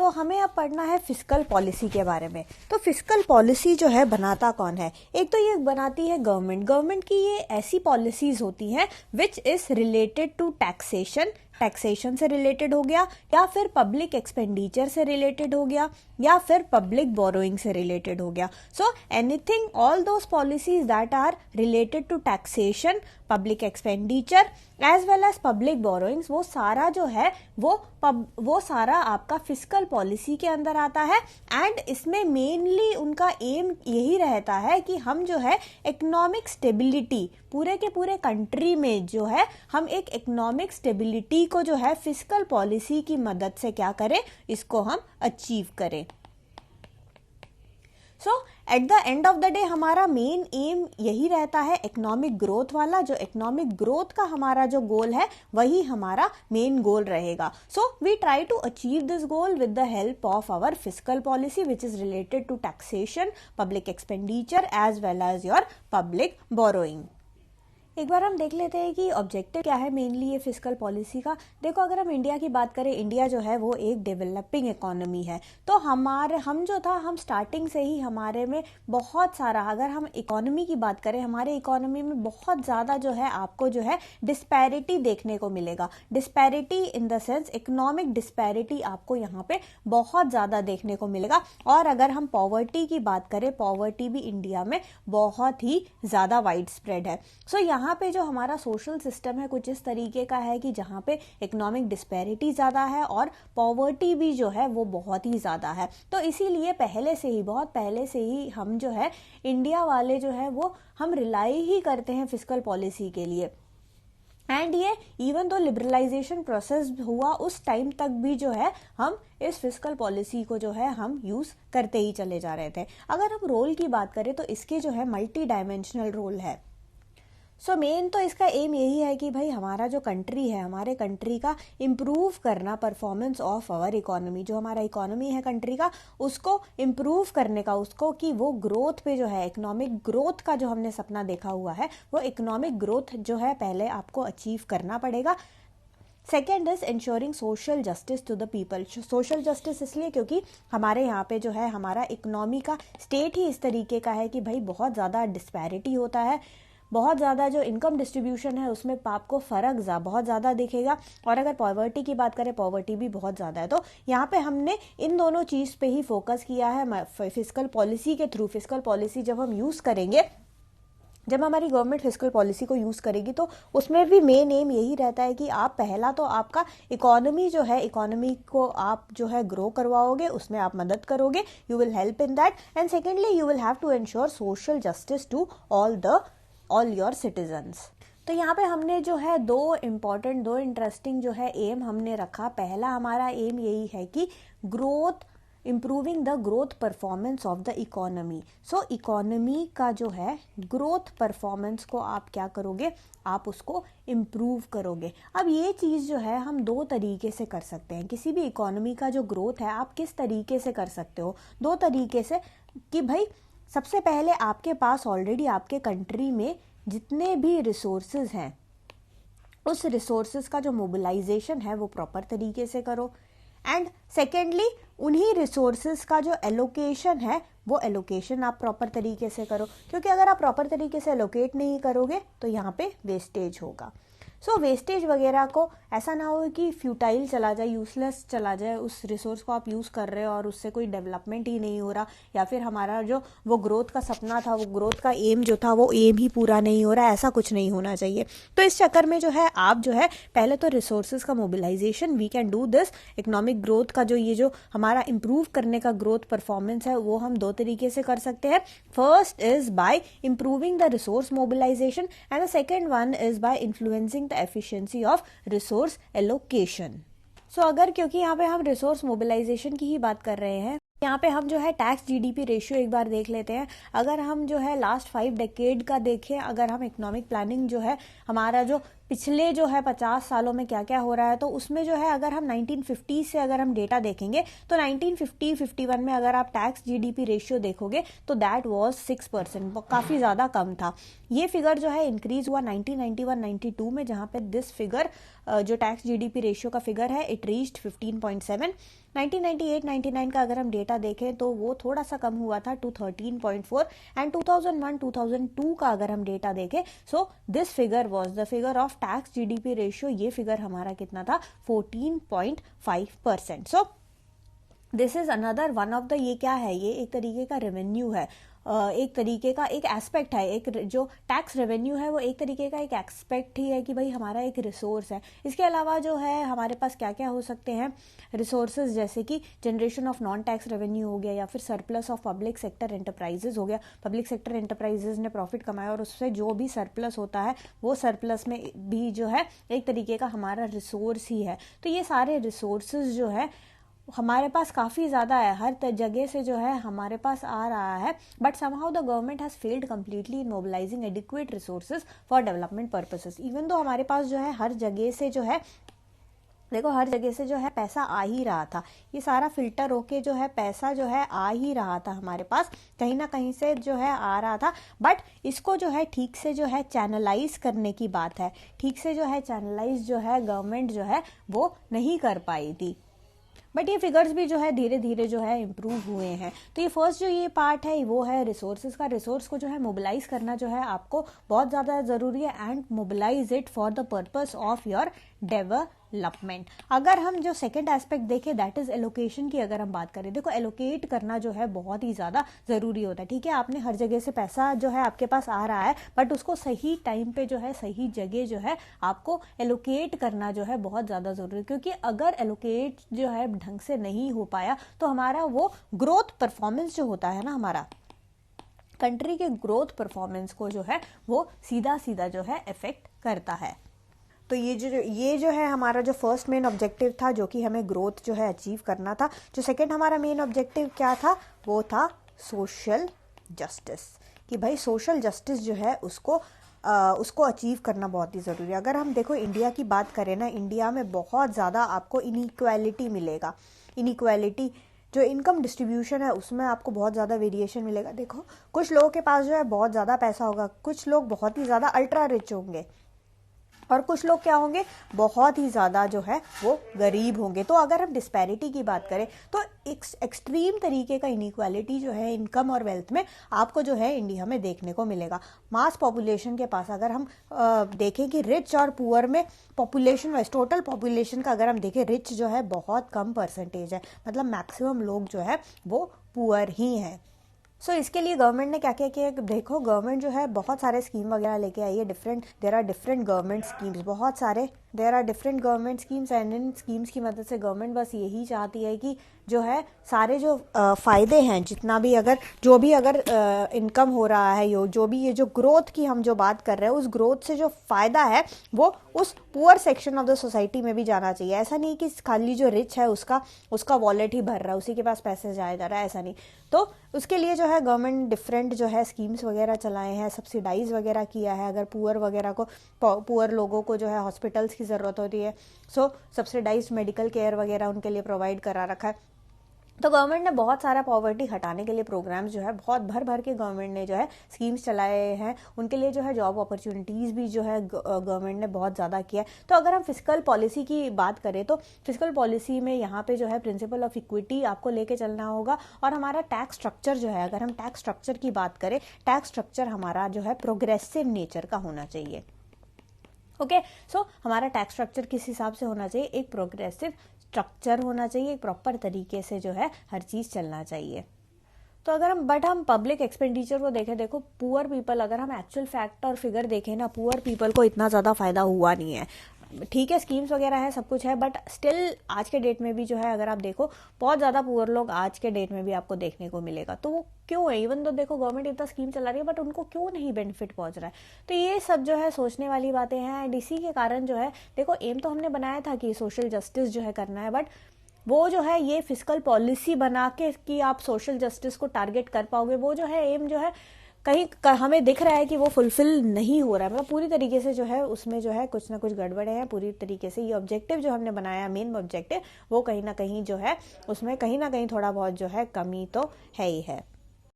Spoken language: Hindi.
तो हमें अब पढ़ना है फिस्कल पॉलिसी के बारे में। तो फिस्कल पॉलिसी जो है बनाता कौन है? एक तो ये बनाती है गवर्नमेंट। गवर्नमेंट की ये ऐसी पॉलिसीज होती हैं which is related to taxation से रिलेटेड हो गया, या फिर पब्लिक एक्सपेंडिचर से रिलेटेड हो गया, या फिर पब्लिक बोरोइंग से रिलेटेड हो गया। So anything, all those policies that are related to taxation, public expenditure as well as public borrowings, वो सारा जो है वो सारा आपका फिस्कल पॉलिसी के अंदर आता है। एंड इसमें मेनली उनका एम यही रहता है कि हम जो है इकोनॉमिक स्टेबिलिटी पूरे के पूरे कंट्री में जो है हम एक इकोनॉमिक स्टेबिलिटी को जो है फिस्कल पॉलिसी की मदद से क्या करें, इसको हम अचीव करें। So at the end of the day हमारा मेन एम यही रहता है इकोनॉमिक ग्रोथ वाला। जो इकोनॉमिक ग्रोथ का हमारा जो गोल है वही हमारा मेन गोल रहेगा। So we try to achieve this goal with the help of our fiscal policy which is related to taxation, public expenditure as well as your public borrowing. एक बार हम देख लेते हैं कि ऑब्जेक्टिव क्या है मेनली ये फिस्कल पॉलिसी का। देखो, अगर हम इंडिया की बात करें, इंडिया जो है वो एक डेवलपिंग इकोनॉमी है। तो हम स्टार्टिंग से ही हमारे में बहुत सारा, अगर हम इकोनॉमी की बात करें, हमारे इकोनॉमी में बहुत ज़्यादा जो है आपको जो है डिस्पैरिटी देखने को मिलेगा। Disparity in the sense economic disparity आपको यहाँ पे बहुत ज़्यादा देखने को मिलेगा। और अगर हम पॉवर्टी की बात करें, पॉवर्टी भी इंडिया में बहुत ही ज़्यादा वाइड स्प्रेड है। सो यहाँ पे जो हमारा सोशल सिस्टम है कुछ इस तरीके का है कि जहाँ पे इकोनॉमिक डिस्पैरिटी ज़्यादा है और पॉवर्टी भी जो है वो बहुत ही ज़्यादा है। तो इसीलिए बहुत पहले से ही हम जो है इंडिया वाले जो है वो हम रिलाई ही करते हैं फिस्कल पॉलिसी के लिए। एंड ये इवन तो लिबरलाइजेशन प्रोसेस हुआ उस टाइम तक भी जो है हम इस फिस्कल पॉलिसी को जो है हम यूज़ करते ही चले जा रहे थे। अगर हम रोल की बात करें तो इसके जो है मल्टी डायमेंशनल रोल है। सो मेन तो इसका एम यही है कि भाई हमारा जो कंट्री है, हमारे कंट्री का इम्प्रूव करना, परफॉर्मेंस ऑफ आवर इकोनॉमी, जो हमारा इकोनॉमी है कंट्री का, उसको इम्प्रूव करने का, उसको कि वो ग्रोथ पे जो है इकोनॉमिक ग्रोथ का जो हमने सपना देखा हुआ है वो इकोनॉमिक ग्रोथ जो है पहले आपको अचीव करना पड़ेगा। Second is ensuring social justice to the people. Social justice इसलिए क्योंकि हमारे यहाँ पे जो है हमारा इकोनॉमी का स्टेट ही इस तरीके का है कि भाई बहुत ज़्यादा डिस्पैरिटी होता है, बहुत ज़्यादा जो इनकम डिस्ट्रीब्यूशन है उसमें आपको फ़र्क बहुत ज़्यादा दिखेगा। और अगर पॉवर्टी की बात करें, पॉवर्टी भी बहुत ज़्यादा है। तो यहाँ पे हमने इन दोनों चीज़ पे ही फोकस किया है फिस्कल पॉलिसी के थ्रू। फिस्कल पॉलिसी जब हम यूज़ करेंगे, जब हमारी गवर्नमेंट फिस्कल पॉलिसी को यूज़ करेगी तो उसमें भी मेन एम यही रहता है कि आप पहला तो आपका इकोनॉमी जो है, इकोनॉमी को आप जो है ग्रो करवाओगे, उसमें आप मदद करोगे, you will help in that. And secondly you will have to ensure social justice to all your citizens. तो यहाँ पे हमने जो है दो इंटरेस्टिंग जो है एम हमने रखा। पहला हमारा एम यही है कि growth, improving the growth performance of the economy. So economy का जो है ग्रोथ परफॉर्मेंस को आप क्या करोगे, आप उसको इम्प्रूव करोगे। अब ये चीज़ जो है हम दो तरीके से कर सकते हैं। किसी भी इकोनॉमी का जो ग्रोथ है आप किस तरीके से कर सकते हो? दो तरीके से कि भाई सबसे पहले आपके पास ऑलरेडी आपके कंट्री में जितने भी रिसोर्सेज हैं उस रिसोर्सेज का जो मोबिलाइजेशन है वो प्रॉपर तरीके से करो। एंड सेकेंडली उन्हीं रिसोर्सेज का जो एलोकेशन है वो एलोकेशन आप प्रॉपर तरीके से करो, क्योंकि अगर आप प्रॉपर तरीके से एलोकेट नहीं करोगे तो यहाँ पे वेस्टेज होगा। सो वेस्टेज वगैरह को ऐसा ना हो कि फ्यूटाइल चला जाए, यूजलेस चला जाए, उस रिसोर्स को आप यूज़ कर रहे हो और उससे कोई डेवलपमेंट ही नहीं हो रहा, या फिर हमारा जो वो ग्रोथ का सपना था, वो ग्रोथ का एम जो था वो एम ही पूरा नहीं हो रहा, ऐसा कुछ नहीं होना चाहिए। तो इस चक्कर में जो है आप जो है पहले तो रिसोर्सेज का mobilisation, we can do this. Economic growth का ये जो हमारा इम्प्रूव करने का ग्रोथ परफॉर्मेंस है वो हम दो तरीके से कर सकते हैं। First is by improving the resource mobilisation and the second one is by influencing the efficiency of resource allocation। So अगर, क्योंकि यहाँ पे हम रिसोर्स मोबिलाइजेशन की ही बात कर रहे हैं, यहाँ पे हम जो है टैक्स जीडीपी रेशियो एक बार देख लेते हैं। अगर हम जो है लास्ट 5 डेकेड का देखें, अगर हम इकोनॉमिक प्लानिंग जो है हमारा जो पिछले जो है 50 सालों में क्या क्या हो रहा है, तो उसमें जो है अगर हम 1950 से अगर हम डेटा देखेंगे तो 1950-51 में अगर आप टैक्स जीडीपी रेशियो देखोगे तो दैट वाज 6%, काफ़ी ज़्यादा कम था। ये फिगर जो है इंक्रीज हुआ 1991-92 में, जहाँ पे दिस फिगर जो टैक्स जीडीपी रेशियो का फिगर है इट रीच्ड 15.7। 1998-99 का अगर हम डेटा देखें तो वो थोड़ा सा कम हुआ था टू 13.4, एंड 2001-2002 का अगर हम डेटा देखें so this figure was the figure of tax GDP ratio, ये फिगर हमारा कितना था 14.5%। So this is another one of the, ये क्या है, ये एक तरीके का रेवेन्यू है, एक तरीके का एक एस्पेक्ट है, एक जो टैक्स रेवेन्यू है वो एक तरीके का एक एस्पेक्ट ही है कि भाई हमारा एक रिसोर्स है। इसके अलावा जो है हमारे पास क्या क्या हो सकते हैं रिसोर्सेज, जैसे कि generation of non tax revenue हो गया, या फिर surplus of public sector enterprises हो गया। पब्लिक सेक्टर एंटरप्राइजेज ने प्रॉफिट कमाया और उससे जो भी सरप्लस होता है वो सरप्लस में भी जो है एक तरीके का हमारा रिसोर्स ही है। तो ये सारे रिसोर्सेज जो है हमारे पास काफ़ी ज़्यादा है, हर जगह से जो है हमारे पास आ रहा है, but somehow the government has failed completely in mobilising adequate resources for development purposes. Even though हमारे पास जो है हर जगह से जो है, देखो हर जगह से जो है पैसा आ ही रहा था, ये सारा फिल्टर होके जो है पैसा जो है आ ही रहा था हमारे पास, कहीं ना कहीं से जो है आ रहा था, बट इसको जो है ठीक से जो है चैनलाइज करने की बात है, ठीक से जो है चैनलाइज जो है गवर्नमेंट जो है वो नहीं कर पाई थी। बट ये फिगर्स भी जो है धीरे धीरे जो है इम्प्रूव हुए हैं। तो ये फर्स्ट जो ये पार्ट है वो है रिसोर्सेज का, रिसोर्स को जो है मोबिलाइज करना जो है आपको बहुत ज़्यादा ज़रूरी है, and mobilise it for the purpose of your development. अगर हम जो सेकंड एस्पेक्ट देखें दैट इज एलोकेशन की अगर हम बात करें, देखो एलोकेट करना जो है बहुत ही ज़्यादा ज़रूरी होता है। ठीक है, आपने हर जगह से पैसा जो है आपके पास आ रहा है, बट उसको सही टाइम पे जो है सही जगह जो है आपको एलोकेट करना जो है बहुत ज़्यादा ज़रूरी है, क्योंकि अगर एलोकेट जो है ढंग से नहीं हो पाया तो हमारा वो ग्रोथ परफॉर्मेंस जो होता है ना, हमारा कंट्री के ग्रोथ परफॉर्मेंस को जो है वो सीधा सीधा जो है इफेक्ट करता है। तो ये जो है हमारा जो फर्स्ट मेन ऑब्जेक्टिव था, जो कि हमें ग्रोथ जो है अचीव करना था। जो सेकंड हमारा मेन ऑब्जेक्टिव क्या था, वो था सोशल जस्टिस, कि भाई सोशल जस्टिस जो है उसको अचीव करना बहुत ही ज़रूरी है। अगर हम देखो इंडिया की बात करें ना, इंडिया में बहुत ज़्यादा आपको इनइक्वालिटी मिलेगा। इनइक्वालिटी जो इनकम डिस्ट्रीब्यूशन है उसमें आपको बहुत ज़्यादा वेरिएशन मिलेगा। देखो कुछ लोगों के पास जो है बहुत ज़्यादा पैसा होगा, कुछ लोग बहुत ही ज़्यादा अल्ट्रा रिच होंगे, और कुछ लोग क्या होंगे बहुत ही ज़्यादा जो है वो गरीब होंगे। तो अगर हम डिस्पैरिटी की बात करें तो एक्सट्रीम तरीके का इनइक्वालिटी जो है इनकम और वेल्थ में आपको जो है इंडिया में देखने को मिलेगा। मास पॉपुलेशन के पास अगर हम देखें कि रिच और पुअर में पॉपुलेशन वाइज, टोटल पॉपुलेशन का अगर हम देखें, रिच जो है बहुत कम परसेंटेज है, मतलब मैक्सिमम लोग जो है वो पुअर ही हैं। सो इसके लिए गवर्नमेंट ने क्या क्या किया, देखो गवर्नमेंट जो है बहुत सारे स्कीम वगैरह लेके आई है, there are different government schemes, बहुत सारे there are different government schemes, and इन स्कीम्स की मदद से गवर्नमेंट बस यही चाहती है कि जो है सारे जो फ़ायदे हैं, जितना भी अगर जो भी अगर इनकम हो रहा है, जो भी ये जो ग्रोथ की हम जो बात कर रहे हैं, उस ग्रोथ से जो फ़ायदा है वो उस poor section of the society में भी जाना चाहिए। ऐसा नहीं कि खाली जो रिच है उसका वॉलेट ही भर रहा है, उसी के पास पैसे जाया जा रहा है, ऐसा नहीं। तो उसके लिए जो है गवर्नमेंट डिफरेंट जो है स्कीम्स वगैरह चलाए हैं, सब्सिडाइज वगैरह किया है। अगर पुअर लोगों को जो है हॉस्पिटल्स की ज़रूरत होती है, सो सब्सिडाइज्ड मेडिकल केयर वगैरह उनके लिए प्रोवाइड करा रखा है। तो गवर्नमेंट ने बहुत सारा पॉवर्टी हटाने के लिए प्रोग्राम्स जो है बहुत भर के गवर्नमेंट ने जो है स्कीम्स चलाए हैं। उनके लिए जो है जॉब अपॉर्चुनिटीज़ भी जो है गवर्नमेंट ने बहुत ज़्यादा किया है। तो अगर हम फिस्कल पॉलिसी की बात करें तो फिस्कल पॉलिसी में यहाँ पे जो है प्रिंसिपल ऑफ इक्विटी आपको लेके चलना होगा, और हमारा टैक्स स्ट्रक्चर जो है, अगर हम टैक्स स्ट्रक्चर की बात करें, टैक्स स्ट्रक्चर हमारा जो है प्रोग्रेसिव नेचर का होना चाहिए। ओके, सो हमारा टैक्स स्ट्रक्चर किस हिसाब से होना चाहिए, एक प्रोग्रेसिव स्ट्रक्चर होना चाहिए, एक प्रॉपर तरीके से जो है हर चीज़ चलना चाहिए। तो अगर हम पब्लिक एक्सपेंडिचर को देखें, देखो पुअर पीपल, अगर हम एक्चुअल फैक्ट और फिगर देखें ना, पुअर पीपल को इतना ज़्यादा फ़ायदा हुआ नहीं है। ठीक है, स्कीम्स वगैरह है, सब कुछ है, बट स्टिल आज के डेट में भी जो है अगर आप देखो बहुत ज़्यादा पुअर लोग आज के डेट में भी आपको देखने को मिलेगा। तो वो क्यों है, इवन तो देखो गवर्नमेंट इतना स्कीम चला रही है बट उनको क्यों नहीं बेनिफिट पहुंच रहा है। तो ये सब जो है सोचने वाली बातें हैं, एंड इसी के कारण जो है देखो एम तो हमने बनाया था कि सोशल जस्टिस जो है करना है, बट वो जो है ये फिस्कल पॉलिसी बना के कि आप सोशल जस्टिस को टारगेट कर पाओगे, वो जो है एम जो है कहीं हमें दिख रहा है कि वो फुलफिल नहीं हो रहा है, मतलब पूरी तरीके से जो है उसमें जो है कुछ ना कुछ गड़बड़े हैं, पूरी तरीके से ये ऑब्जेक्टिव जो हमने बनाया मेन ऑब्जेक्टिव वो कहीं ना कहीं जो है उसमें कहीं ना कहीं थोड़ा बहुत जो है कमी तो है ही है।